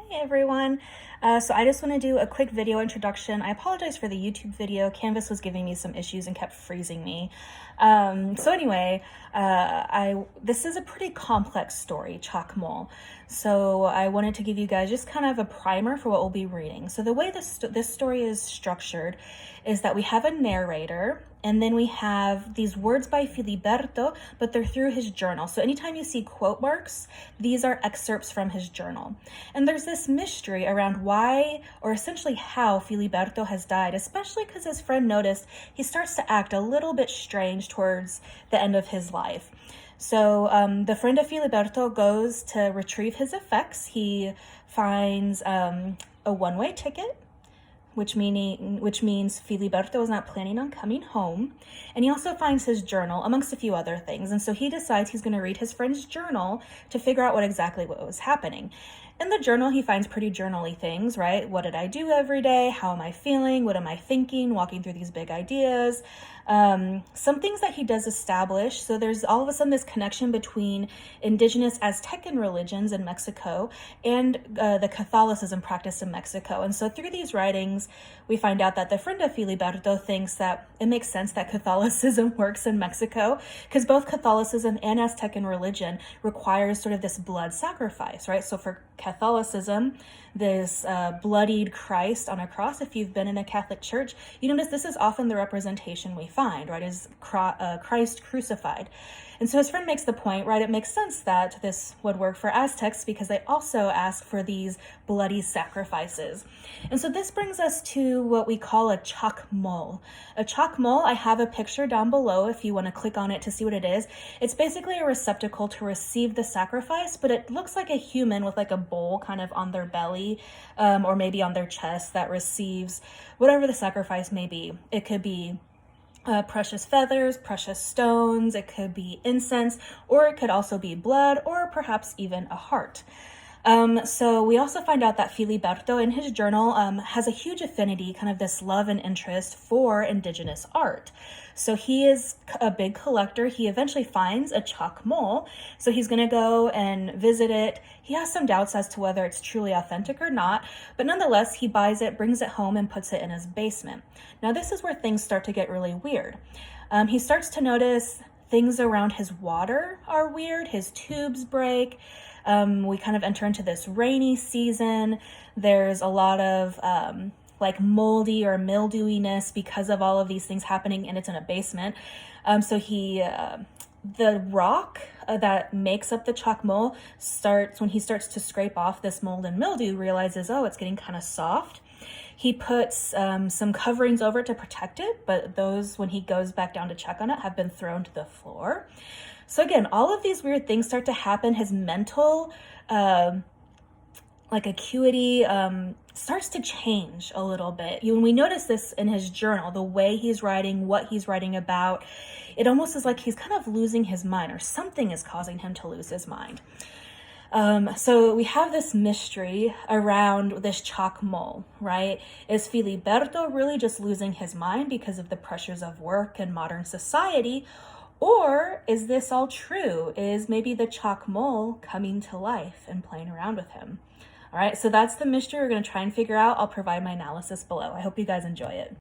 Hey everyone. So I just want to do a quick video introduction. I apologize for the YouTube video. Canvas was giving me some issues and kept freezing me. So anyway, this is a pretty complex story, Chac Mool. So I wanted to give you guys just kind of a primer for what we'll be reading. So the way this story is structured is that we have a narrator, and then we have these words by Filiberto, but they're through his journal. So anytime you see quote marks, these are excerpts from his journal. And there's this mystery around why, or essentially how, Filiberto has died, especially because his friend noticed he starts to act a little bit strange towards the end of his life. So the friend of Filiberto goes to retrieve his effects. He finds a one-way ticket, which means Filiberto is not planning on coming home. And he also finds his journal, amongst a few other things. And so he decides he's going to read his friend's journal to figure out what was happening. In the journal, he finds pretty journal-y things, right? What did I do every day? How am I feeling? What am I thinking? Walking through these big ideas. Some things that he does establish. So there's all of a sudden this connection between indigenous Aztecan religions in Mexico and the Catholicism practiced in Mexico. And so through these writings, we find out that the friend of Filiberto thinks that it makes sense that Catholicism works in Mexico because both Catholicism and Aztecan religion requires sort of this blood sacrifice, right? So for Catholicism, this bloodied Christ on a cross, if you've been in a Catholic church, you notice this is often the representation we find, right, is Christ crucified. And so his friend makes the point, right, it makes sense that this would work for Aztecs because they also ask for these bloody sacrifices. And so this brings us to what we call a Chac Mool. A Chac Mool, I have a picture down below if you want to click on it to see what it is. It's basically a receptacle to receive the sacrifice, but it looks like a human with like a bowl kind of on their belly or maybe on their chest that receives whatever the sacrifice may be. It could be precious feathers, precious stones, it could be incense, or it could also be blood, or perhaps even a heart. So we also find out that Filiberto in his journal has a huge affinity, kind of this love and interest for indigenous art. So he is a big collector. He eventually finds a Chac Mool, so he's going to go and visit it. He has some doubts as to whether it's truly authentic or not, but nonetheless, he buys it, brings it home, and puts it in his basement. Now, this is where things start to get really weird. He starts to notice things around his water are weird. His tubes break. We kind of enter into this rainy season. There's a lot of like moldy or mildewiness because of all of these things happening, and it's in a basement. So the rock that makes up the Chac Mool when he starts to scrape off this mold and mildew, realizes, oh, it's getting kind of soft. He puts some coverings over it to protect it, but those, when he goes back down to check on it, have been thrown to the floor. So again, all of these weird things start to happen. His mental acuity starts to change a little bit. When we notice this in his journal, the way he's writing, what he's writing about, it almost is like he's kind of losing his mind, or something is causing him to lose his mind. So we have this mystery around this Chac Mool, right? Is Filiberto really just losing his mind because of the pressures of work and modern society? Or is this all true? Is maybe the Chac Mool coming to life and playing around with him? All right, so that's the mystery we're going to try and figure out. I'll provide my analysis below. I hope you guys enjoy it.